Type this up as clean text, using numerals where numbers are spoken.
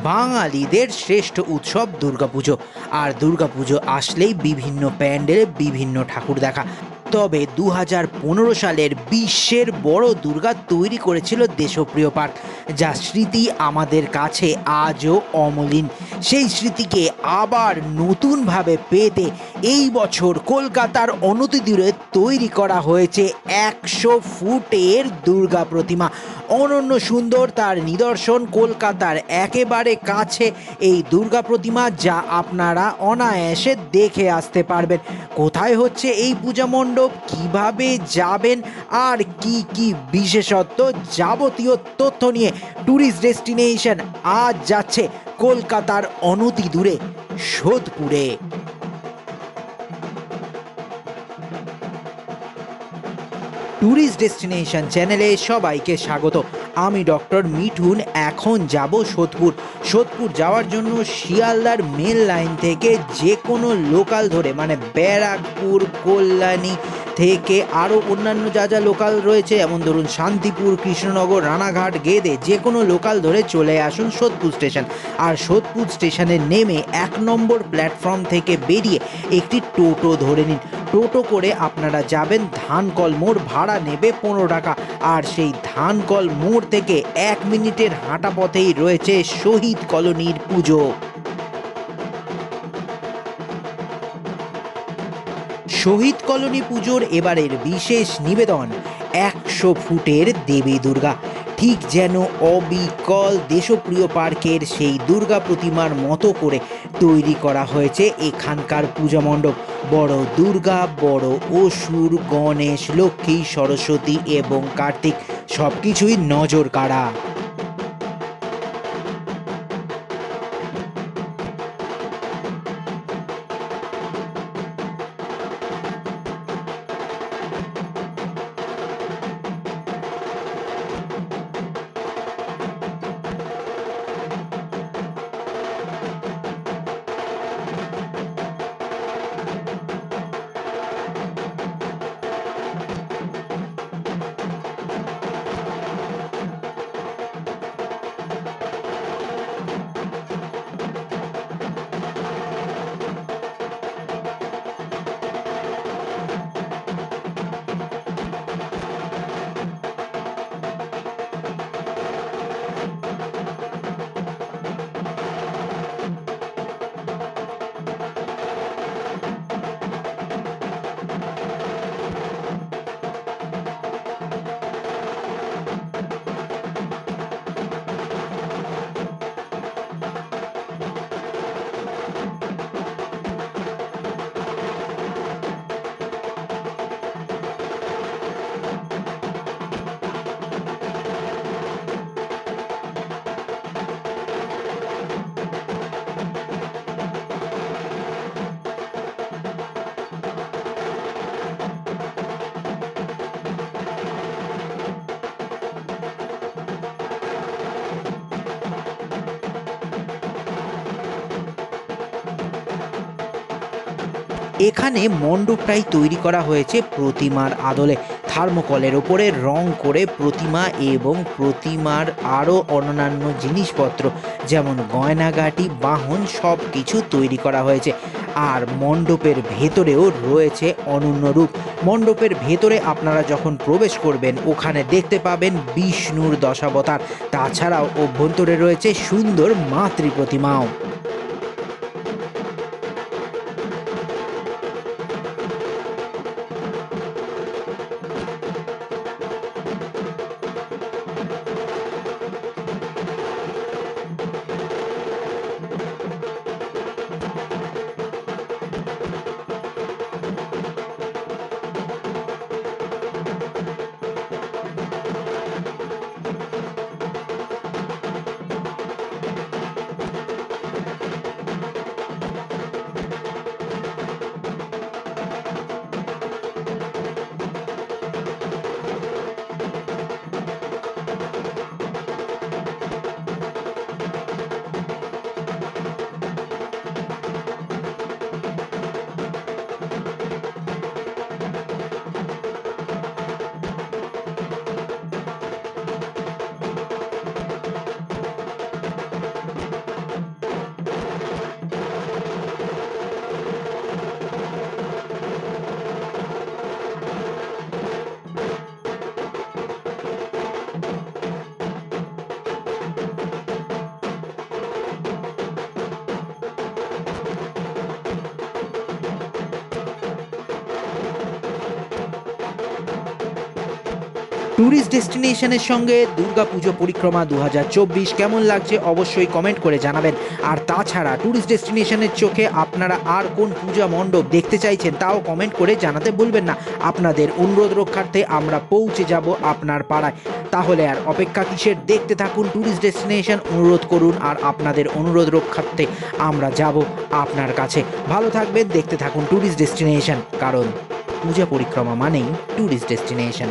বাঙালিদের শ্রেষ্ঠ উৎসব দুর্গাপুজো। আর দুর্গাপুজো আসলেই বিভিন্ন প্যান্ডেলে বিভিন্ন ঠাকুর দেখা। তবে 2015 সালের বিশ্বের বড় দুর্গা তৈরি করেছিল দেশপ্রিয় পার্ক, যা স্মৃতি আমাদের কাছে আজও অমলিন। সেই স্মৃতিকে আবার নতুনভাবে পেতে এই বছর কলকাতার অনতিদূরে তৈরি করা হয়েছে 100 ফুটের দুর্গা প্রতিমা। অনন্য সুন্দর তার নিদর্শন কলকাতার একেবারে কাছে এই দুর্গা প্রতিমা, যা আপনারা অনায়াসে দেখে আসতে পারবেন। কোথায় হচ্ছে এই পূজা মণ্ডপ, কিভাবে যাবেন, আর কি কি বিশেষত্ব, যাবতীয় তথ্য নিয়ে ট্যুরিস্ট ডেস্টিনেশন আজ যাচ্ছে কলকাতার অনতি দূরে সোদপুরে। ট্যুরিস্ট ডেস্টিনেশন চ্যানেলে সবাইকে স্বাগত। আমি ডক্টর মিঠুন। এখন যাব সোদপুর। সোদপুর যাওয়ার জন্য শিয়ালদার মেল লাইন থেকে যে কোনো লোকাল ধরে, মানে ব্যারাকপুর, কল্যাণী থেকে আরও অন্যান্য যা যা লোকাল রয়েছে, যেমন ধরুন শান্তিপুর, কৃষ্ণনগর, রানাঘাট, গেদে, যে কোনো লোকাল ধরে চলে আসুন সোদপুর স্টেশন। আর সোদপুর স্টেশনে নেমে 1 নম্বর প্ল্যাটফর্ম থেকে বেরিয়ে একটি টোটো ধরে নিন। টোটো করে আপনারা যাবেন ধানকল মোড়, ভাড়া নেবে 15 টাকা। আর সেই ধানকল মোড় থেকে 1 মিনিটের হাঁটা পথেই রয়েছে শহীদ কলোনির পুজো। শহীদ কলোনি পুজোর এবারের বিশেষ নিবেদন 100 ফুটের দেবী দুর্গা। ঠিক যেন অবিকল দেশপ্রিয় পার্কের সেই দুর্গা প্রতিমার মতো করে তৈরি করা হয়েছে এখানকার পূজা মণ্ডপ। বড় দুর্গা, বড় অসুর, গণেশ, লক্ষ্মী, সরস্বতী এবং কার্তিক সব কিছুই নজর কাড়া। এখানে মণ্ডপটাই তৈরি করা হয়েছে প্রতিমার আদলে। থার্মোকলের ওপরে রং করে প্রতিমা এবং প্রতিমার আরও অন্যান্য জিনিসপত্র, যেমন গয়নাগাটি, বাহন, সব কিছু তৈরি করা হয়েছে। আর মণ্ডপের ভেতরেও রয়েছে অনন্য রূপ। মণ্ডপের ভেতরে আপনারা যখন প্রবেশ করবেন, ওখানে দেখতে পাবেন বিষ্ণুর দশাবতার। তাছাড়াও অভ্যন্তরে রয়েছে সুন্দর মাতৃ প্রতিমাও। ট্যুরিস্ট ডেস্টিনেশনের সঙ্গে দুর্গাপুজো পরিক্রমা 2024 কেমন লাগছে অবশ্যই কমেন্ট করে জানাবেন। আর তাছাড়া ট্যুরিস্ট ডেস্টিনেশনের চোখে আপনারা আর কোন পূজা মণ্ডপ দেখতে চাইছেন তাও কমেন্ট করে জানাতে ভুলবেন না। আপনাদের অনুরোধ রক্ষার্থে আমরা পৌঁছে যাব আপনার পাড়ায়। তাহলে আর অপেক্ষা কিসের, দেখতে থাকুন ট্যুরিস্ট ডেস্টিনেশন, অনুরোধ করুন আর আপনাদের অনুরোধ রক্ষার্থে আমরা যাব আপনার কাছে। ভালো থাকবেন, দেখতে থাকুন ট্যুরিস্ট ডেস্টিনেশন, কারণ পূজা পরিক্রমা মানেই ট্যুরিস্ট ডেস্টিনেশন।